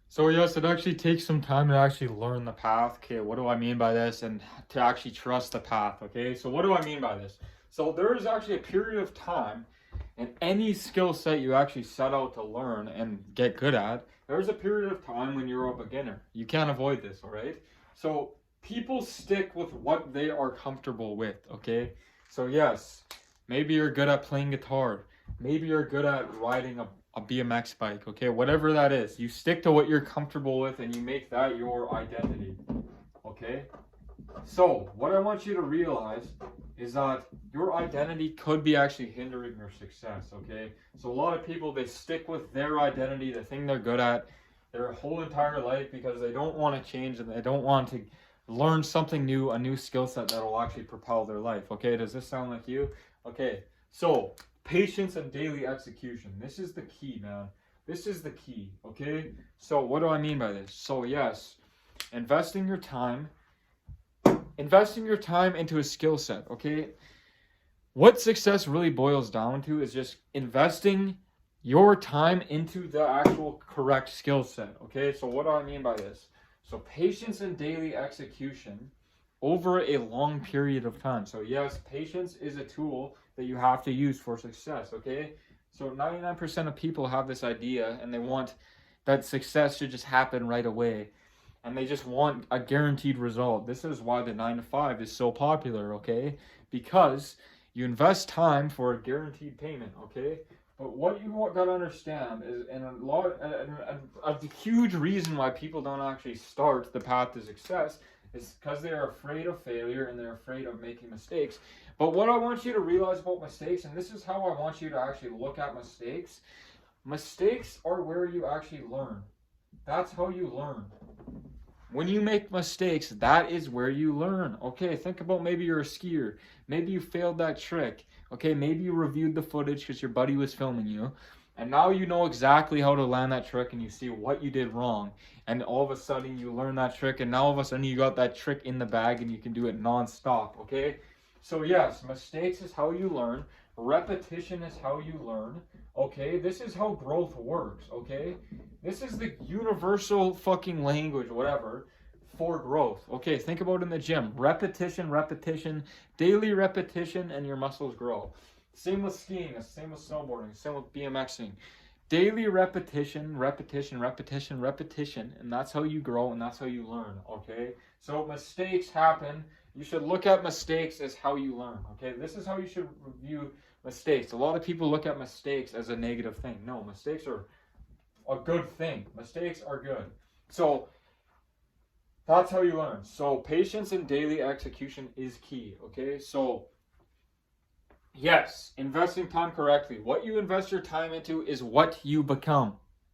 So yes, it actually takes some time to actually learn the path. Okay, what do I mean by this? And to actually trust the path. Okay, so what do I mean by this? So there is actually a period of time in any skill set you actually set out to learn and get good at. There's a period of time when you're a beginner. You can't avoid this, all right? So people stick with what they are comfortable with. Okay, so yes, maybe you're good at playing guitar. Maybe you're good at riding a BMX bike, okay? Whatever that is, you stick to what you're comfortable with and you make that your identity, okay? So, what I want you to realize is that your identity could be actually hindering your success, okay? So, a lot of people, they stick with their identity, the thing they're good at, their whole entire life because they don't want to change and they don't want to learn something new, a new skill set that will actually propel their life, okay? Does this sound like you? Okay, so patience and daily execution. This is the key, man. This is the key, okay? So, what do I mean by this? So, yes, investing your time into a skill set, okay? What success really boils down to is just investing your time into the actual correct skill set, okay? So what do I mean by this? So patience and daily execution over a long period of time. So yes, patience is a tool that you have to use for success, okay? So 99% of people have this idea and they want that success should just happen right away and they just want a guaranteed result. This is why the 9 to 5 is so popular, okay? Because you invest time for a guaranteed payment, okay? But what you got to understand is, and a huge reason why people don't actually start the path to success is because they're afraid of failure and they're afraid of making mistakes. But what I want you to realize about mistakes, and this is how I want you to actually look at mistakes, mistakes are where you actually learn. That's how you learn. When you make mistakes, that is where you learn. Okay, think about maybe you're a skier. Maybe you failed that trick. Okay, maybe you reviewed the footage because your buddy was filming you. And now you know exactly how to land that trick and you see what you did wrong. And all of a sudden you learn that trick and now all of a sudden you got that trick in the bag and you can do it non-stop. Okay? So yes, mistakes is how you learn. Repetition is how you learn. Okay? This is how growth works. Okay? This is the universal fucking language, whatever, for growth. Okay, think about it in the gym. Repetition, repetition, daily repetition, and your muscles grow. Same with skiing, same with snowboarding, same with BMXing. Daily repetition, repetition, repetition, repetition, and that's how you grow and that's how you learn, okay? So mistakes happen. You should look at mistakes as how you learn, okay? This is how you should review mistakes. A lot of people look at mistakes as a negative thing. No, mistakes are a good thing. Mistakes are good. So that's how you learn. So patience and daily execution is key. Okay. So yes, investing time correctly. What you invest your time into is what you become.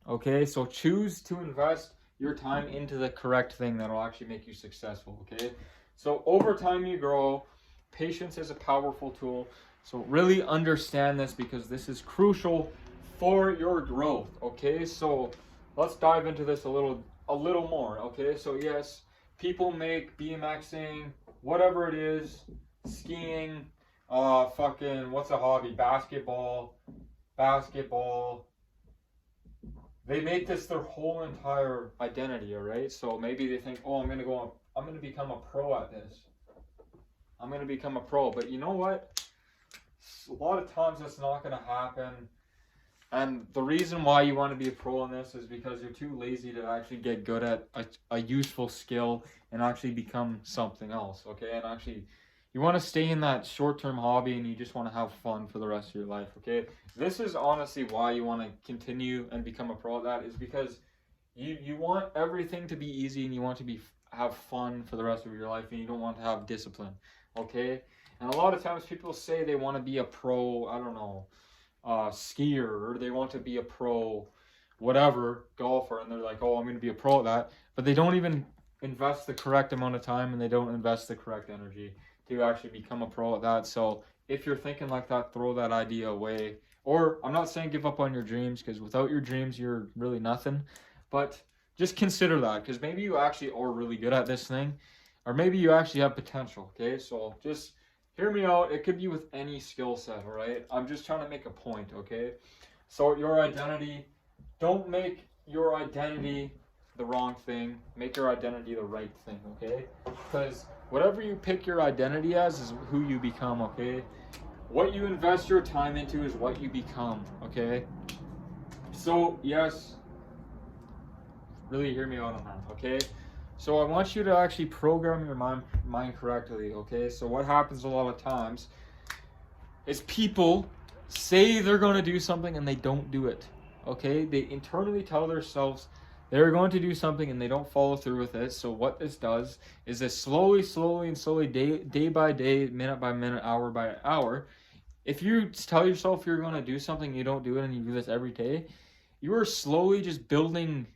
Okay. So choose to invest your time into the correct thing that will actually make you successful. Okay. So over time you grow. Patience is a powerful tool. So really understand this because this is crucial for your growth. Okay, so let's dive into this a little more. Okay, so yes, people make BMXing, whatever it is, skiing, fucking what's a hobby? Basketball. They make this their whole entire identity. All right, so maybe they think, oh, I'm gonna become a pro at this. I'm gonna become a pro, but you know what? A lot of times that's not gonna happen. And the reason why you want to be a pro in this is because you're too lazy to actually get good at a useful skill and actually become something else, okay? And actually, you want to stay in that short term hobby and you just want to have fun for the rest of your life, okay? This is honestly why you want to continue and become a pro at that, is because you want everything to be easy and you want to have fun for the rest of your life and you don't want to have discipline, okay? And a lot of times people say they want to be a pro, I don't know, skier, or they want to be a pro whatever golfer, and they're like, oh, I'm going to be a pro at that, but they don't even invest the correct amount of time and they don't invest the correct energy to actually become a pro at that. So if you're thinking like that, throw that idea away. Or I'm not saying give up on your dreams, because without your dreams you're really nothing, but just consider that, because maybe you actually are really good at this thing, or maybe you actually have potential. Okay, so just hear me out. It could be with any skill set, all right? I'm just trying to make a point, okay? So your identity, don't make your identity the wrong thing. Make your identity the right thing, okay? Because whatever you pick your identity as is who you become, okay? What you invest your time into is what you become, okay? So, yes, really hear me out on that, okay? So I want you to actually program your mind correctly, okay? So what happens a lot of times is people say they're going to do something and they don't do it, okay? They internally tell themselves they're going to do something and they don't follow through with it. So what this does is this slowly, day by day, minute by minute, hour by hour, if you tell yourself you're going to do something, you don't do it, and you do this every day, you are slowly just building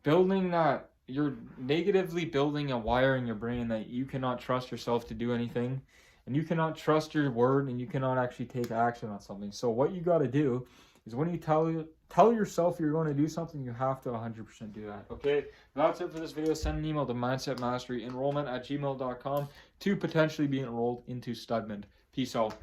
that, you're negatively building a wire in your brain that you cannot trust yourself to do anything, and you cannot trust your word, and you cannot actually take action on something. So what you got to do is when you tell yourself you're going to do something, you have to 100% do that, okay? That's it for this video. Send an email to mindsetmastery enrollment@gmail.com to potentially be enrolled into Studment. Peace out.